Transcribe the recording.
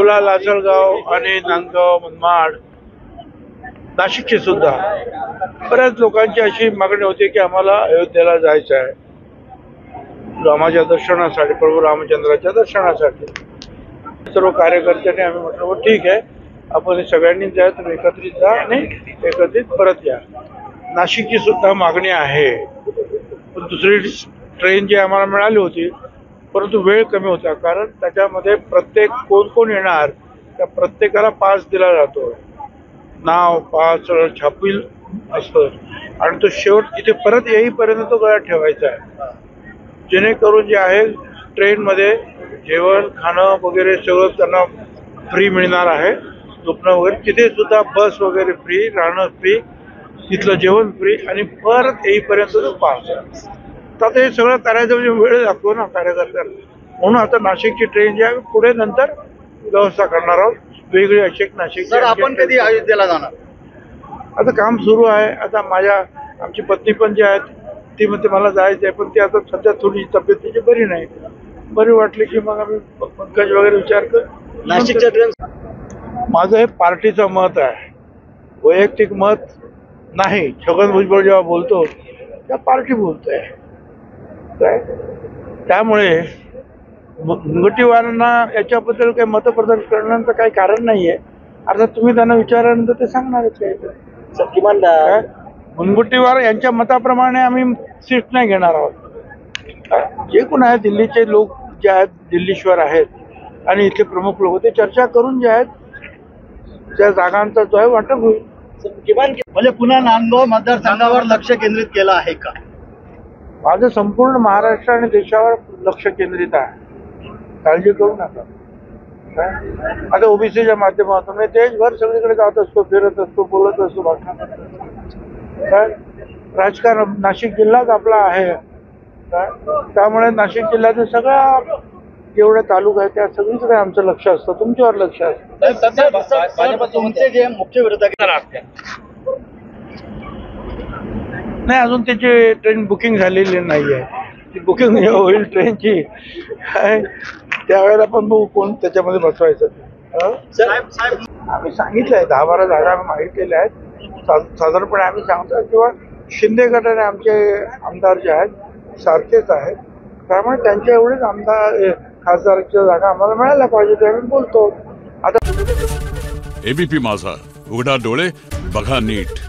येवला, लासलगाव आणि नांदगाव, मनमाड, नाशिकची सुद्धा बऱ्याच लोकांची अशी मागणी होती की आम्हाला अयोध्येला जायचं आहे रामाच्या दर्शनासाठी, प्रभू रामचंद्राच्या दर्शनासाठी. सर्व कार्यकर्त्यांनी आम्ही म्हटलं ठीक आहे, आपण सगळ्यांनी जा, तुम्ही एकत्रित जा आणि एकत्रित परत या. नाशिकची सुद्धा मागणी आहे, पण दुसरी ट्रेन जी आम्हाला मिळाली होती, परंतु वेळ कमी होता, कारण त्याच्यामध्ये प्रत्येक कोण कोण येणार त्या प्रत्येकाला पास दिला जातो, नाव पास छापील असतं आणि तो शेवट इथे परत येईपर्यंत तो गळ्यात ठेवायचा आहे, जेणेकरून जे आहे ट्रेनमध्ये जेवण खाणं वगैरे सगळं त्यांना फ्री मिळणार आहे, झोपणं वगैरे तिथे सुद्धा बस वगैरे फ्री, राहणं फ्री, तिथलं जेवण फ्री आणि परत येईपर्यंत तो पास आहे. तर आता हे सगळं करायचं म्हणजे वेळ लागतो ना कार्यकर्त्यांना, म्हणून आता नाशिकची ट्रेन जी आहे पुढे नंतर व्यवस्था करणार आहोत वेगळी अशी एक नाशिक. सर, आपण कधी अयोध्येला जाणार? आता काम सुरू आहे. आता आमची पत्नी पण जी आहेत ती म्हणते मला जायचं आहे, पण ती आता सध्या थोडी तब्येत तिची बरी नाही, बरी वाटली की मग आम्ही पंकज वगैरे विचार कर. नाशिकच्या ट्रेन माझं हे पार्टीचं मत आहे, वैयक्तिक मत नाही. छगन भुजबळ जेव्हा बोलतो त्या पार्टी बोलतोय, काय त्यामुळे मुनगंटीवारांना याच्याबद्दल काही मतप्रदर्शन करण्याचं काही कारण नाहीये. आता तुम्ही त्यांना विचारल्यानंतर ते सांगणारच काय. किमान मुनगंटीवार यांच्या मताप्रमाणे आम्ही सीट नाही घेणार आहोत. जे कोण आहे दिल्लीचे लोक जे आहेत, दिल्लीश्वर आहेत आणि इथले प्रमुख लोक, ते चर्चा करून जे आहेत त्या जागांचा जो आहे वाटप होईल. किमान म्हणजे पुन्हा नांदगाव मतदारसंघावर लक्ष केंद्रित केलं आहे का? माझं संपूर्ण महाराष्ट्र आणि देशावर लक्ष केंद्रित आहे, काळजी करू नका. आता ओबीसीच्या माध्यमातून मी देशभर सगळीकडे जात असतो, फिरत असतो, बोलत असतो, भाषण करतो. काय राजकारण नाशिक जिल्हाच आपला आहे, काय त्यामुळे नाशिक जिल्ह्यातील सगळ्या जेवढे तालुका आहेत त्या सगळीकडे आमचं लक्ष असतं, तुमच्यावर लक्ष असतं. तुमचे जे मुख्य विरोधक नाही, अजून त्याची ट्रेन बुकिंग झालेली नाही आहे. ती बुकिंग होईल ट्रेनची त्यावेळेला पण बघू कोण त्याच्यामध्ये बसवायचं. आम्ही सांगितलंय 10-12 जागा आम्ही मागितलेल्या आहेत साधारणपणे आम्ही सांगतो, किंवा शिंदे गटाने आमचे आमदार जे आहेत सारखेच आहेत, त्यामुळे त्यांच्या एवढेच आमदार खासदारच्या जागा आम्हाला मिळायला पाहिजे ते आम्ही बोलतो. आता एबीपी माझा, उघडा डोळे बघा नीट.